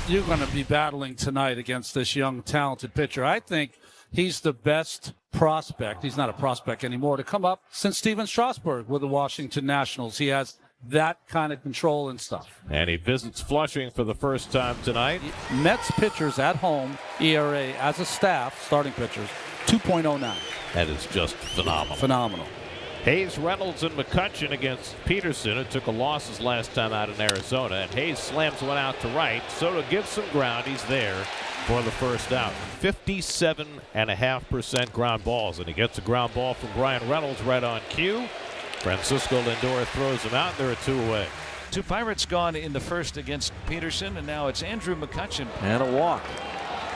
you're going to be battling tonight against this young, talented pitcher. I think he's the best prospect. He's not a prospect anymore to come up since Steven Strasburg with the Washington Nationals. He has that kind of control and stuff. And he visits Flushing for the first time tonight. Mets pitchers at home, ERA as a staff, starting pitchers, 2.09. That is just phenomenal. Phenomenal. Hayes, Reynolds, and McCutchen against Peterson, who took a loss his last time out in Arizona. And Hayes slams one out to right. Soto gives some ground. He's there for the first out. 57.5% ground balls. And he gets a ground ball from Brian Reynolds right on cue. Francisco Lindor throws him out. There are 2 away. 2 Pirates gone in the first against Peterson, and now it's Andrew McCutchen. And a walk.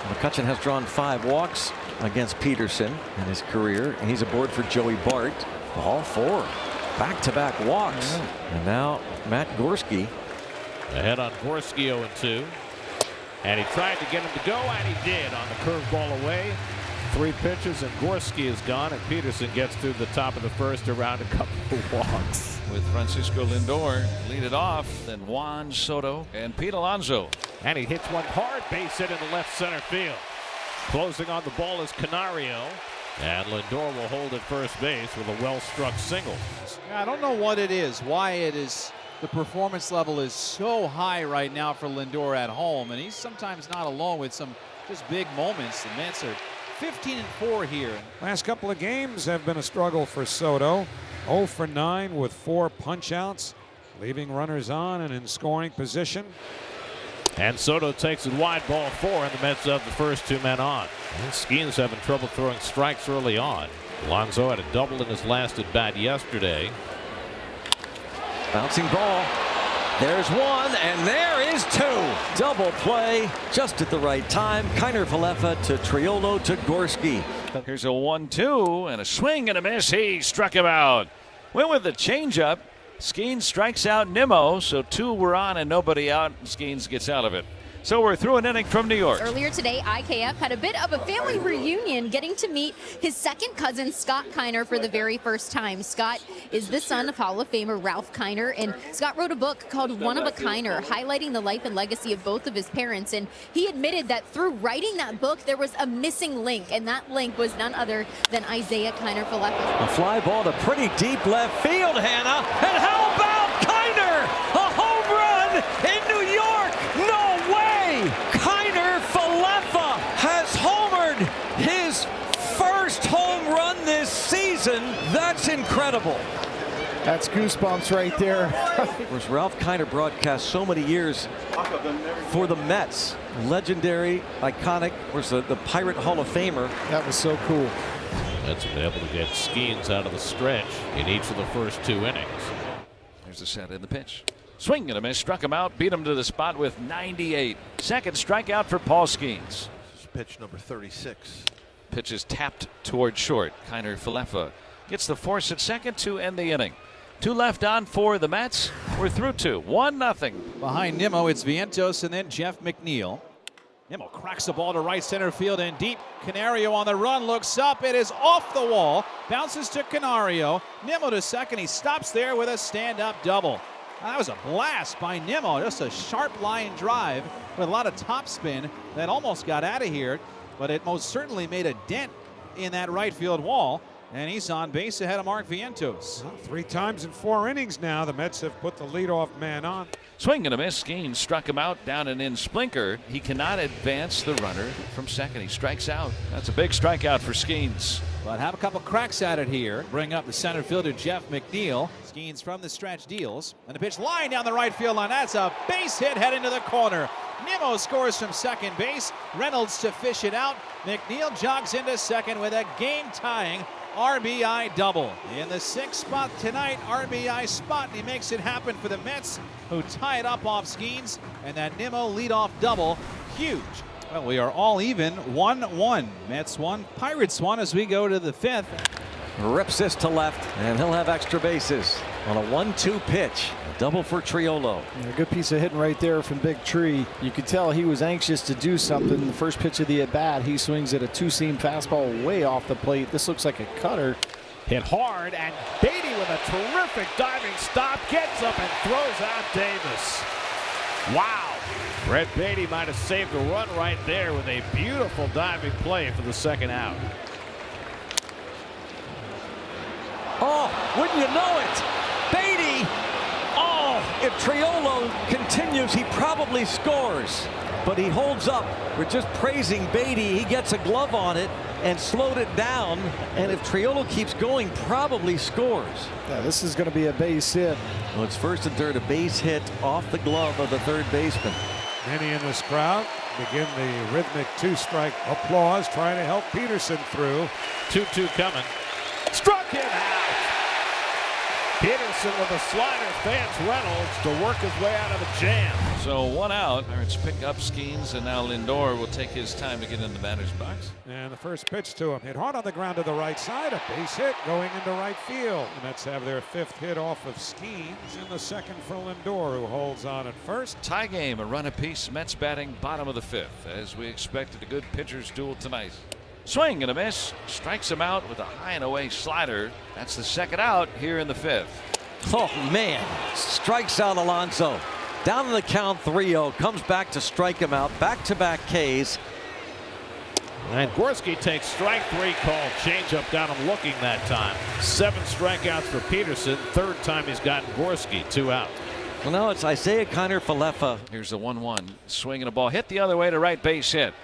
McCutchen has drawn 5 walks against Peterson in his career. And he's aboard for Joey Bart. All 4 back-to-back walks. And now Matt Gorski. Ahead on Gorski 0-2. And he tried to get him to go, and he did on the curveball away. 3 pitches, and Gorski is gone, and Peterson gets through the top of the first around a couple of walks. With Francisco Lindor lead it off, then Juan Soto and Pete Alonso. And he hits one hard base hit in the left center field. Closing on the ball is Canario. And Lindor will hold at first base with a well-struck single. I don't know what it is, why it is. The performance level is so high right now for Lindor at home, and he's sometimes not alone with some just big moments. The Mets are 15-4 here. Last couple of games have been a struggle for Soto. 0 for 9 with 4 punch-outs, leaving runners on and in scoring position. And Soto takes it wide, ball 4, and the Mets have the first 2 men on. And Skenes having trouble throwing strikes early on. Alonso had a double in his last at bat yesterday. Bouncing ball. There's 1, and there is 2. Double play just at the right time. Kiner-Falefa to Triolo to Gorski. Here's a 1-2 and a swing and a miss. He struck him out. Went with the changeup. Skenes strikes out Nimmo, so 2 were on and nobody out. Skenes gets out of it. So we're through an inning from New York. Earlier today, I.K.F. had a bit of a family reunion, getting to meet his second cousin, Scott Kiner, for the very first time. Scott is the son of Hall of Famer Ralph Kiner, and Scott wrote a book called One of a Kiner, highlighting the life and legacy of both of his parents. And he admitted that through writing that book, there was a missing link, and that link was none other than Isaiah Kiner-Falefa. A fly ball to pretty deep left field, Hannah. And how about Kiner? A home run in New York. No way! Kiner-Falefa has homered his first home run this season. That's incredible. That's goosebumps right there. Of course, Ralph Kiner broadcast so many years for the Mets. Legendary, iconic, of course, the Pirate Hall of Famer. That was so cool. Mets have been able to get Skenes out of the stretch in each of the first 2 innings. There's the set in the pitch. Swing and a miss, struck him out, beat him to the spot with 98. Second strikeout for Paul Skenes. Pitch number 36. Pitch is tapped toward short. Kiner-Falefa gets the force at second to end the inning. 2 left on for the Mets. We're through 2. 1-0. Behind Nimmo, it's Vientos and then Jeff McNeil. Nimmo cracks the ball to right center field and deep. Canario on the run, looks up. It is off the wall. Bounces to Canario. Nimmo to second. He stops there with a stand-up double. That was a blast by Nimmo. Just a sharp line drive with a lot of topspin that almost got out of here, but it most certainly made a dent in that right field wall. And he's on base ahead of Mark Vientos. Well, 3 times in 4 innings now, the Mets have put the leadoff man on. Swing and a miss. Skenes struck him out down and in Splinker. He cannot advance the runner from second. He strikes out. That's a big strikeout for Skenes. But have a couple cracks at it here. Bring up the center fielder, Jeff McNeil. Skenes from the stretch deals. And the pitch line down the right field line. That's a base hit heading to the corner. Nimmo scores from second base. Reynolds to fish it out. McNeil jogs into second with a game-tying RBI double. In the 6th spot tonight, RBI spot, and he makes it happen for the Mets, who tie it up off Skenes, and that Nimmo leadoff double, huge. Well, we are all even, 1-1. Mets 1, Pirates 1 as we go to the 5th. Rips this to left, and he'll have extra bases on a 1-2 pitch. A double for Triolo. A good piece of hitting right there from Big Tree. You could tell he was anxious to do something. The first pitch of the at-bat, he swings at a 2-seam fastball way off the plate. This looks like a cutter. Hit hard, and Beatty with a terrific diving stop gets up and throws out Davis. Wow. Brett Beatty might have saved a run right there with a beautiful diving play for the second out. Oh, wouldn't you know it? Beatty. Oh, if Triolo continues, he probably scores. But he holds up. We're just praising Beatty. He gets a glove on it and slowed it down. And if Triolo keeps going, probably scores. Yeah, this is going to be a base hit. Well, it's first and third, a base hit off the glove of the third baseman. Many in this crowd begin the rhythmic two-strike applause, trying to help Peterson through. 2-2 coming. Struck him out. Peterson with a slider fans Reynolds to work his way out of the jam. So 1 out. Pirates pick up Skenes, and now Lindor will take his time to get in the batter's box. And the first pitch to him hit hard on the ground to the right side. A base hit going into right field. The Mets have their 5th hit off of Skenes, and the 2nd for Lindor, who holds on at first. Tie game, a run apiece. Mets batting bottom of the 5th, as we expected a good pitcher's duel tonight. Swing and a miss. Strikes him out with a high and away slider. That's the 2nd out here in the 5th. Oh, man. Strikes out Alonso. Down in the count 3-0. Comes back to strike him out. Back-to-back Ks. And Gorski takes strike 3 call. Changeup got him looking that time. 7 strikeouts for Peterson. 3rd time he's gotten Gorski. 2 out. Well, now it's Isaiah Kiner-Falefa. Here's the 1-1. Swinging a ball. Hit the other way to right, base hit.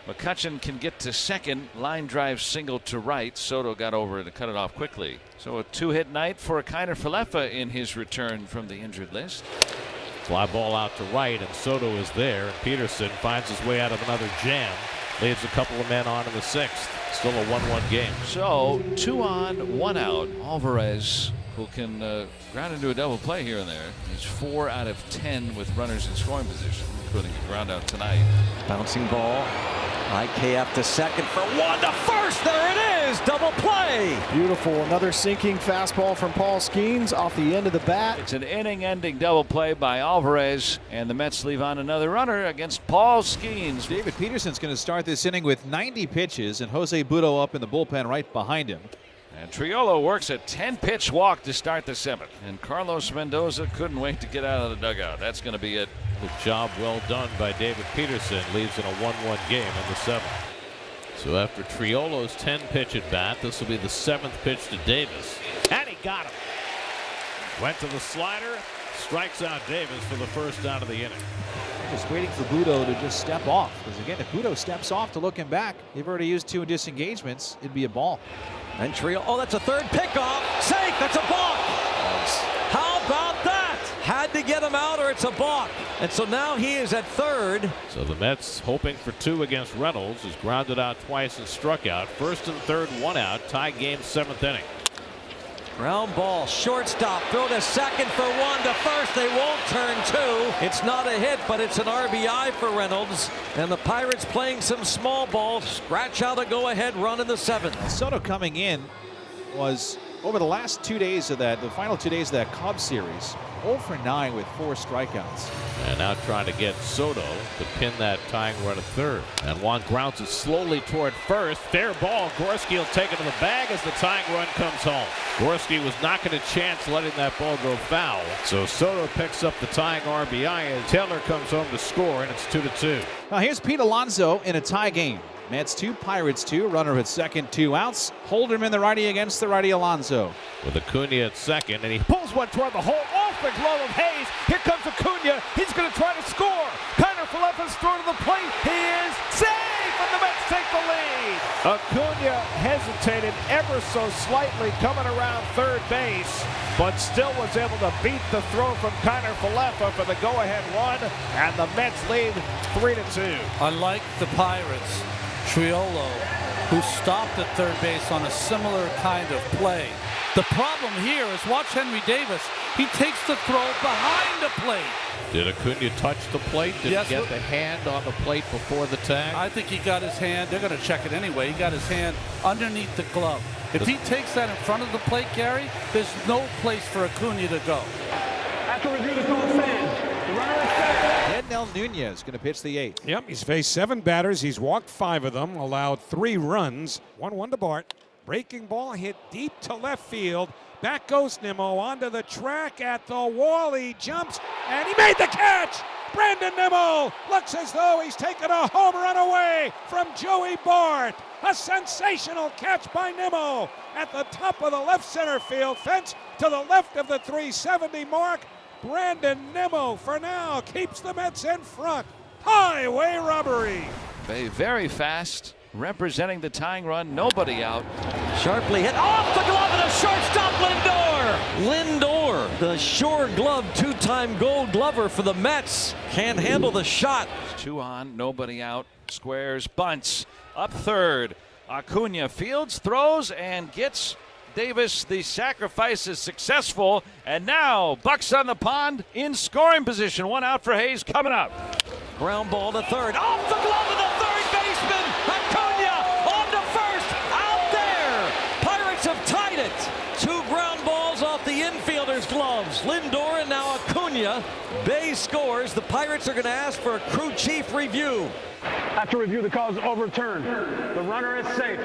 McCutchen can get to second. Line drive single to right. Soto got over it to cut it off quickly. So a 2-hit night for Kiner-Falefa in his return from the injured list. Fly ball out to right, and Soto is there. And Peterson finds his way out of another jam. Leaves a couple of men on in the 6th. Still a 1-1 game. So 2 on, 1 out. Alvarez, who can ground into a double play here and there. He's 4 out of 10 with runners in scoring position, including a ground out tonight. Bouncing ball. I.K.F. to second for 1 to first. There it is. Double play. Beautiful. Another sinking fastball from Paul Skenes off the end of the bat. It's an inning-ending double play by Alvarez, and the Mets leave on another runner against Paul Skenes. David Peterson's going to start this inning with 90 pitches, and Jose Butto up in the bullpen right behind him. And Triolo works a 10-pitch walk to start the 7th. And Carlos Mendoza couldn't wait to get out of the dugout. That's going to be it. The job well done by David Peterson. Leaves in a 1-1 game in the 7th. So after Triolo's 10-pitch at bat, this will be the 7th pitch to Davis. And he got him. Went to the slider. Strikes out Davis for the first out of the inning. Just waiting for Butto to just step off. Because again, if Butto steps off to look him back, they've already used 2 disengagements. It'd be a ball. And Triolo. Oh, that's a 3rd pickoff. Safe. That's a balk. How about that? Had to get him out or it's a balk. And so now he is at 3rd. So the Mets hoping for 2 against Reynolds. Is grounded out twice and struck out. 1st and 3rd, 1 out. Tie game 7th inning. Ground ball, shortstop, throw to second for 1 to first. They won't turn 2. It's not a hit, but it's an RBI for Reynolds. And the Pirates playing some small ball, scratch out a go-ahead run in the 7th. Soto coming in was over the last 2 days of that, the final 2 days of that Cubs series, 0 for 9 with 4 strikeouts. And now trying to get Soto to pin that tying run at 3rd. And Juan grounds it slowly toward first. Fair ball. Gorski will take it to the bag as the tying run comes home. Gorski was not going to chance letting that ball go foul. So Soto picks up the tying RBI as Taylor comes home to score, and it's 2-2. Now here's Pete Alonso in a tie game. Mets 2, Pirates 2. Runner at second, 2 outs. Holderman the righty against the righty Alonso. With Acuna at second, and he pulls one toward the hole off the glove of Hayes. Here comes Acuna. He's going to try to score. Kiner-Falefa's throw to the plate. He is safe, and the Mets take the lead. Acuna hesitated ever so slightly coming around 3rd base, but still was able to beat the throw from Kiner-Falefa for the go-ahead run, and the Mets lead 3-2. Unlike the Pirates, Triolo, who stopped at 3rd base on a similar kind of play. The problem here is watch Henry Davis. He takes the throw behind the plate. Did Acuna touch the plate? Did Yes, he get the hand on the plate before the tag? I think he got his hand. They're going to check it anyway. He got his hand underneath the glove. If he takes that in front of the plate, Gary, there's no place for Acuna to go. After review, the call stands. The runner is set. Ednel Nunez going to pitch the 8th. Yep, he's faced 7 batters. He's walked 5 of them, allowed 3 runs. 1-1 to Bart. Breaking ball hit deep to left field. Back goes Nimmo onto the track at the wall. He jumps, and he made the catch. Brandon Nimmo looks as though he's taken a home run away from Joey Bart. A sensational catch by Nimmo at the top of the left center field fence to the left of the 370 mark. Brandon Nimmo, for now, keeps the Mets in front. Highway robbery. Very fast, representing the tying run. Nobody out. Sharply hit off the glove of the shortstop, Lindor. Lindor, the Shore Glove two-time Gold Glover for the Mets, can't handle the shot. 2 on, nobody out. Squares, bunts, up third. Acuna fields, throws, and gets Davis. The sacrifice is successful, and now Bucks on the pond in scoring position. 1 out for Hayes coming up. Ground ball to third, off the glove of the third baseman. Acuna on to first, out there. Pirates have tied it. 2 ground balls off the infielder's gloves. Lindor and now Acuna. Bay scores. The Pirates are going to ask for a crew chief review. After review, the call is overturned. The runner is safe.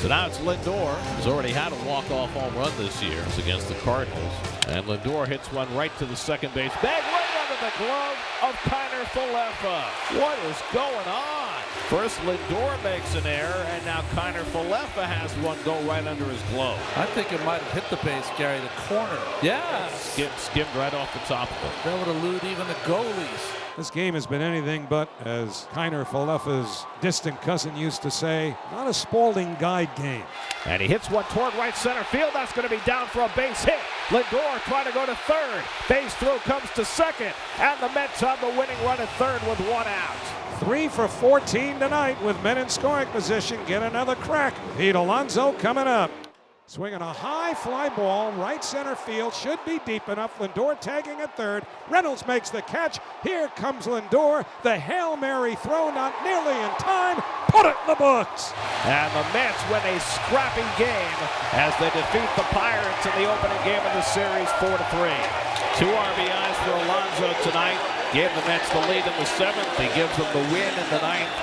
So now it's Lindor, who's already had a walk-off home run this year. It's against the Cardinals. And Lindor hits one right to the second base bag, right under the glove of Kiner Falefa. What is going on? First Lindor makes an error, and now Kiner Falefa has one go right under his glove. I think it might have hit the base, Gary, the corner. Yeah, skimmed right off the top of it. That would elude even the goalies. This game has been anything but, as Kiner Falefa's distant cousin used to say, not a Spalding guide game. And he hits one toward right center field. That's going to be down for a base hit. Lindor trying to go to third. Base throw comes to second. And the Mets have the winning run at third with 1 out. 3 for 14 tonight with men in scoring position. Get another crack. Pete Alonso coming up. Swinging a high fly ball, right center field, should be deep enough. Lindor tagging at third. Reynolds makes the catch. Here comes Lindor. The Hail Mary throw not nearly in time. Put it in the books. And the Mets win a scrappy game as they defeat the Pirates in the opening game of the series 4-3. 2 RBIs for Alonso tonight. Gave the Mets the lead in the 7th. He gives them the win in the 9th.